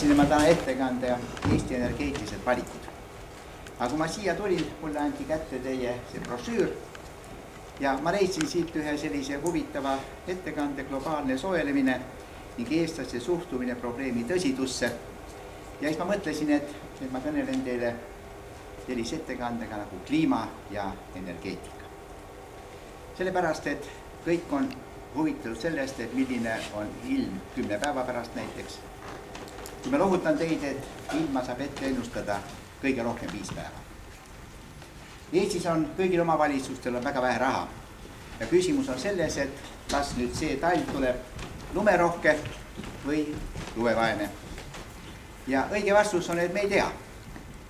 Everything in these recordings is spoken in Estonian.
valmistasin ma täna ettekande Eesti energeetilised valikud. Aga kui ma siia tulin, mulle anti kätte teie see brošüür ja ma leidsin siit ühe sellise huvitava ettekande globaalne soojenemine ning eestlaste suhtumine probleemi tõsidusse. Ja siis ma mõtlesin, et ma kõnelen teile sellise ettekandega nagu kliima ja energeetika. Sellepärast, et kõik on huvitatud sellest, et milline on ilm 10 päeva pärast näiteks. Kui ma lohutan teid, et ilma saab ette ennustada kõige rohkem 5 päeva. Eestis on kõigil omavalitsustel on väga vähe raha. Ja küsimus on selles, et kas nüüd see talv tuleb lumerohke või lumevaene. Ja õige vastus on, et me ei tea.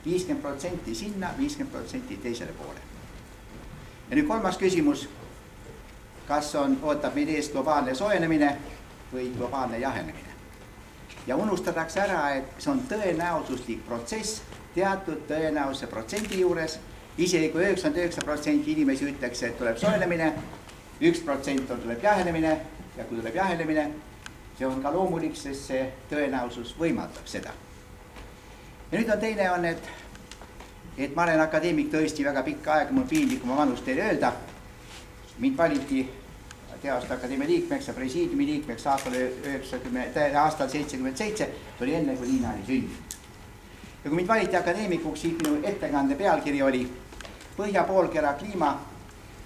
50% sinna, 50% teisele poole. Ja nüüd kolmas küsimus. Kas ootab meid ees globaalne soojenemine või globaalne jahenemine? Ja unustatakse ära, et see on tõenäosuslik protsess teatud tõenäosuse protsendi juures. Isegi kui 99% inimesi ütleks, et tuleb soojenemine, 1% tuleb jahenemine ja kui tuleb jahenemine, see on ka loomulik, sest see tõenäosus võimaldab seda. Ja nüüd on teine on, et ma olen akadeemik tõesti väga pikka aega, mul piinlik oma vanust teile öelda. Mind valiti Teaduste Akadeemia liikmeks ja presiidiumi liikmeks aastal 77, see oli enne, kui Liina oli sündinud. Ja kui mind valiti akadeemikuks, siis minu ettekande pealkiri oli Põhjapoolkera kliima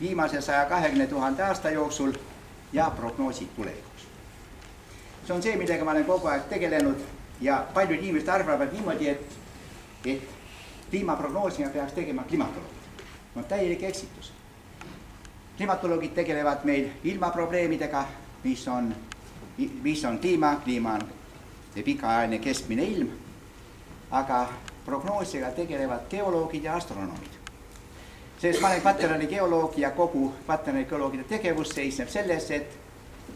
viimase 120 000 aasta jooksul ja prognoosid tulevikuks. See on see, millega ma olen kogu aeg tegelenud ja paljud inimesed arvavad niimoodi, et kliimaprognoosima peaks tegema klimatoloogid. On täielik eksitus. Klimatoloogid tegelevad meil ilmaprobleemidega, mis on kliima on pikaajaline keskmine ilm, aga prognoosiga tegelevad geoloogid ja astronoomid. Sest ma olen kvaterani geoloog ja kogu kvaterani geoloogide tegevus seisneb selles, et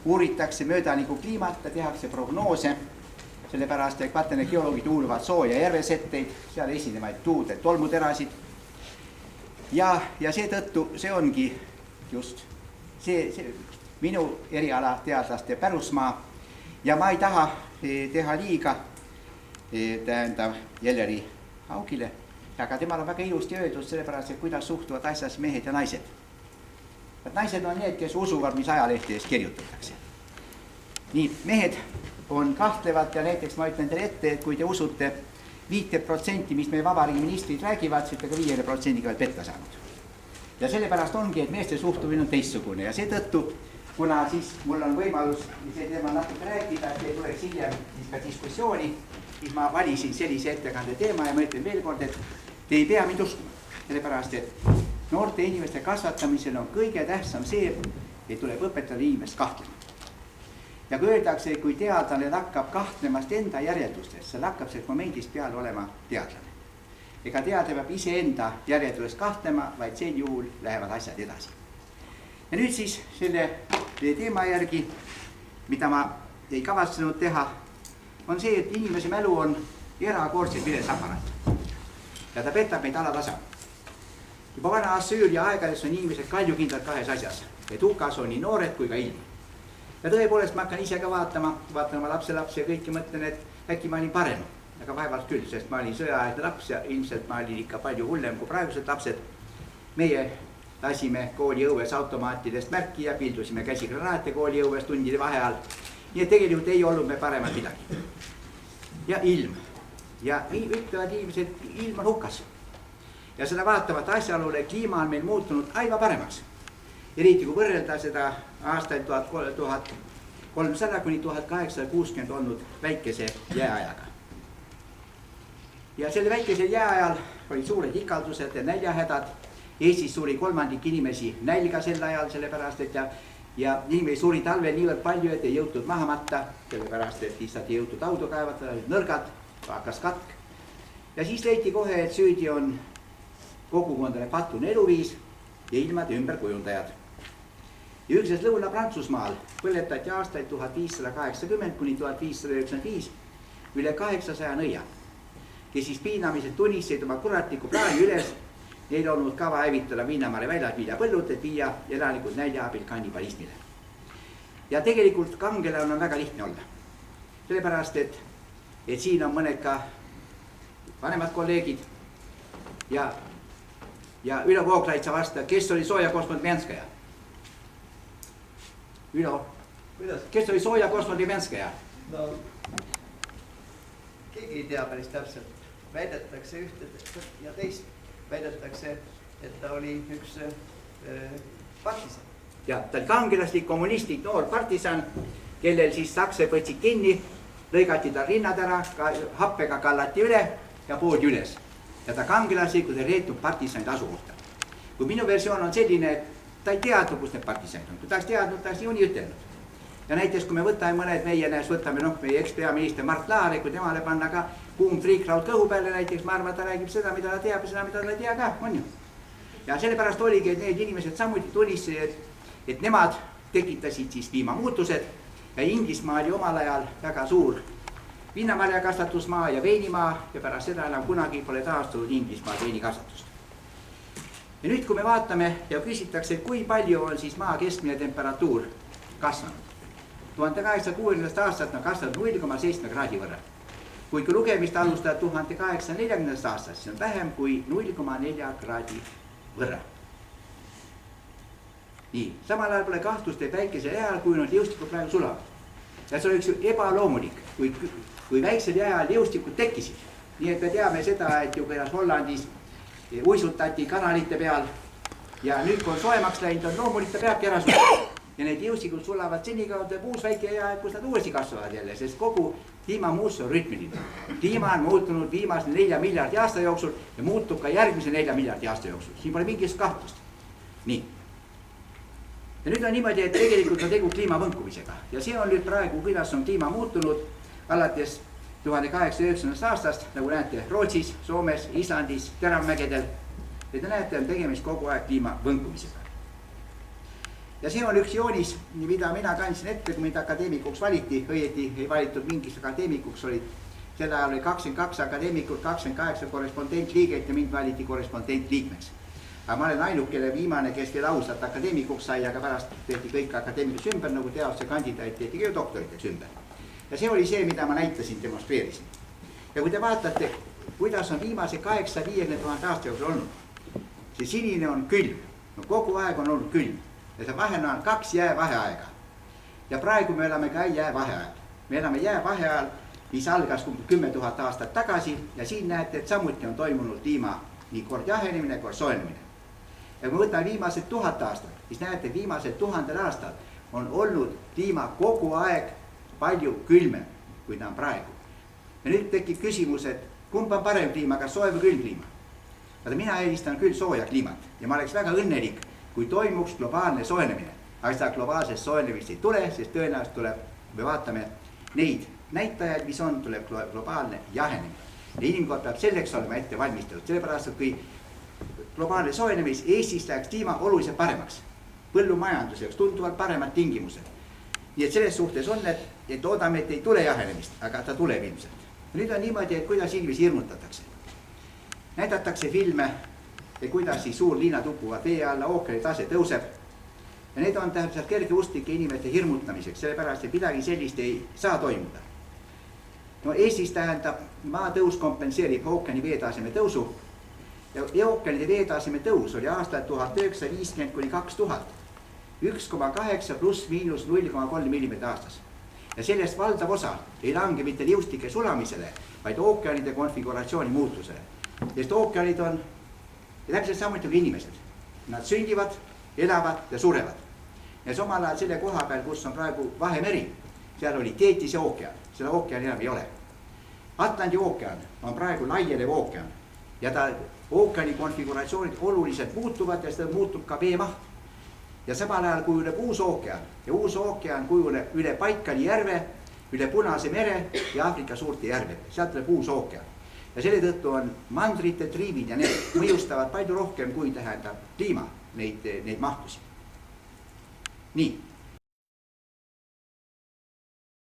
uuritakse möödaniku kliimat ja tehakse prognoose, sellepärast et kvaterani geoloogid uurivad soo- ja järvesetteid, seal esinevaid tuud- ja tolmuterasid. Ja seetõttu see ongi just see minu eriala teadlaste pärusmaa ja ma ei taha teha liiga Jelleri Haugile, aga temal on väga ilusti öeldud sellepärast, et kuidas suhtuvad asjas mehed ja naised. Naised on need, kes usuvad, mis ajalehtides kirjutatakse. Nii, mehed on kahtlevad ja näiteks ma ütlen teile ette, et kui te usute 5%, mis meie vabariigi ministrid räägivad, siis te ka 5%-ga veel petta saanud. Ja sellepärast ongi, et meeste suhtumine on teistsugune ja seetõttu, kuna siis mul on võimalus see teema natuke rääkida, et ei tuleks hiljem siis ka diskussiooni, siis ma valisin sellise ettekande teema ja ma ütlen veel kord, et te ei pea mind uskuma. Sellepärast, et noorte inimeste kasvatamisel on kõige tähtsam see, et tuleb õpetada inimest kahtlema. Ja kui öeldakse, kui teadlane hakkab kahtlemast enda järeldustest, see hakkab sellest momendist peale olema teadlane. Ega teadja peab iseenda järeldusest kahtlema, vaid sel juhul lähevad asjad edasi. Ja nüüd siis selle teema järgi, mida ma ei kavatsenud teha, on see, et inimese mälu on erakordselt vilets aparaat. Ja ta petab meid alatasa. Juba vana Assüüria aegades on inimesed kaljukindlad kahes asjas, et hukas on nii noored kui ka ilm. Ja tõepoolest ma hakkan ise ka vaatan oma lapselapsi ja kõiki mõtlen, et äkki ma olin parem. Aga vaevalt küll, sest ma olin sõjaaegne laps ja ilmselt ma olin ikka palju hullem kui praegused lapsed. Meie lasime kooli õues automaatidest märki ja pildusime käsigranaate kooli õues tundide vaheajal. Nii et tegelikult ei olnud me paremad midagi. Ja ilm. Ja ütlevad inimesed, ilm on hukas. Ja seda vaatavat asjaolule kliima on meil muutunud aiva paremaks. Eriti kui võrrelda seda aastaid 1300 kuni 1860 olnud väikese jääajaga. Ja selle väikesel jääajal olid suured ikaldused ja näljahädad. Eestis suri 3% inimesi nälga sel ajal, sellepärast, et ja inimesi suri talvel niivõrd palju, et ei jõutud maha matta, sellepärast, et lihtsalt ei jõutud auto kaevatada, olid nõrgad, hakkas katk. Ja siis leiti kohe, et süüdi on kogukondade patune eluviis ja ilmade ümberkujundajad. Ja üldiselt Lõuna-Prantsusmaal põletati aastaid 1580 kuni 1595 üle 800 nõia, kes siis piinamiselt tunnistasid oma kuratliku plaani üles. Neil olnud kava hävitada Viinamaale väljad viljapõllud, et viia elanikud nälja abil kannibalismile. Ja tegelikult kangelane on väga lihtne olla. Sellepärast, et et siin on mõned ka vanemad kolleegid ja Ülo Vooglaid sa vasta, kes oli Zoja Kosmodemjanskaja? Ülo, kes oli Zoja Kosmodemjanskaja? No, keegi ei tea päris täpselt. Väidetakse ühte ja teist. Väidetakse, et ta oli üks partisan. Ja, ta oli kangelaslik, kommunistlik noor partisan, kellel siis sakse võtsid kinni, lõigati ta rinnad ära, happega kallati üle ja poodi üles. Ja ta kangelaslikult ei reetnud partisanid asukohta. Kui minu versioon on selline, et ta ei teadnud, kus need partisanid on. Kui ta oleks teadnud, ta oleks niikuinii ütelnud. Ja näiteks, kui me võtame mõned meie näes, võtame meie ekspeaminister Mart Laari, kui temale panna ka kuum triikraud kõhu peale näiteks, ma arvan, ta räägib seda, mida ta teab ja seda, mida ta ei tea ka, on ju. Ja sellepärast oligi, et need inimesed samuti tunnistasid, et nemad tekitasid siis kliimamuutused ja Inglismaa oli omal ajal väga suur vinnamarjakasvatusmaa ja veinimaa ja pärast seda enam kunagi pole taastunud Inglismaa veinikasvatust. Ja nüüd, kui me vaatame ja küsitakse, kui palju on siis maa keskmine temperatuur kasvanud. 1860. aastat on kasvanud 0,7 kraadi võrra. Kui lugemist alustada 1840. aastast, siis on vähem kui 0,4 kraadi võrra. Nii, samal ajal pole kahtlust, et väikesel jääl kujunud jõustikud praegu sulavad. Ja see oli üks ebaloomulik, kui väiksel jääl jõustikud tekkisid. Nii et me teame seda, et ju kuidas Hollandis uisutati kanalite peal ja nüüd, kui on soemaks läinud, on loomulik, ta peabki ära sulama. Ja need jõustikud sulavad senikaudu uus väike jää, kus nad uuesti kasvavad jälle, sest kogu kliimamuutus on rütmiline. Kliima on muutunud viimase 4 miljardi aasta jooksul ja muutub ka järgmise 4 miljardi aasta jooksul. Siin pole mingist kahtlust. Nii. Ja nüüd on niimoodi, et tegelikult on tegu kliimavõnkumisega. Ja see on nüüd praegu, kuidas on kliima muutunud alates 1809. aastast, nagu näete Rootsis, Soomes, Islandis, Teravmägedel. Ja te näete, on tegemist kogu aeg kliimavõnkumisega. Ja see on üks joonis, mida mina kandsin ette, kui mind akadeemikuks valiti, õieti ei valitud mingis akadeemikuks, selle ajal oli 22 akadeemikut, 28 korrespondentliiget ja mind valiti korrespondentliikmeks. Aga ma olen ainukene viimane, kes veel ausalt akadeemikuks sai, aga pärast tehti kõik akadeemikuks ümber, nagu teaduse kandidaat tehti ka doktoriteks ümber. Ja see oli see, mida ma näitasin, demonstreerisin. Ja kui te vaatate, kuidas on viimase 850 000 aasta jooksul olnud, see sinine on külm, no kogu aeg on olnud külm. Ja see vahel on 2 jäävaheaega. Ja praegu me oleme ka jäävaheajal. Me oleme jäävaheajal, mis algas 10 000 aastat tagasi ja siin näete, et samuti on toimunud kliima nii kord jahenemine, kord soojenemine. Ja kui me võtame viimased 1000 aastat, siis näete, et viimased 1000 aastal on olnud kliima kogu aeg palju külmem, kui ta on praegu. Ja nüüd tekib küsimus, et kumb on parem kliima, kas soe või külm kliima? Aga mina eelistan küll sooja kliimat ja ma oleks väga õnnelik, kui toimuks globaalne soojenemine. Aga seda globaalsest soojenemist ei tule, sest tõenäoliselt tuleb, me vaatame neid näitajaid, mis on, tuleb globaalne jahenemine. Ja inimkond peab selleks olema ette valmistatud, sellepärast, et kui globaalne soojenemis Eestis läheks kliima oluliselt paremaks. Põllumajanduseks tunduvalt paremad tingimused. Nii et selles suhtes on, et loodame, et ei tule jahenemist, aga ta tuleb ilmselt. Ja nüüd on niimoodi, et kuidas inimesi hirmutatakse. Näidatakse filme, ja kuidas siis suurliinad upuvad vee alla, ookeani tase tõuseb. Ja need on tähendab kergeusklikke inimeste hirmutamiseks, sellepärast, et midagi sellist ei saa toimuda. No Eestis tähendab, maatõus kompenseerib ookeani veetaseme tõusu. Ja ookeanide veetaseme tõus oli aastal 1950 kuni 2000. 1,8 pluss miinus 0,3 mm aastas. Ja sellest valdav osa ei lange mitte liustike sulamisele, vaid ookeanide konfiguratsiooni muutusele. Sest ookeanid on ja täpselt samuti kui inimesed. Nad sündivad, elavad ja surevad. Ja samal ajal selle koha peal, kus on praegu Vahemeri, seal oli Teetise ookean, seda ookeani enam ei ole. Atlandi ookean on praegu laienev ookean ja ta ookeani konfiguratsioonid oluliselt muutuvad ja seda muutub ka veemaht. Ja samal ajal kujuneb uus ookean ja uus ookean kujuneb üle Baikali järve, üle Punase mere ja Aafrika suurte järve. Sealt tuleb uus ookean. Ja selle tõttu on mandrite triibid ja need mõjustavad palju rohkem kui tähendab kliima neid mahtusi. Nii.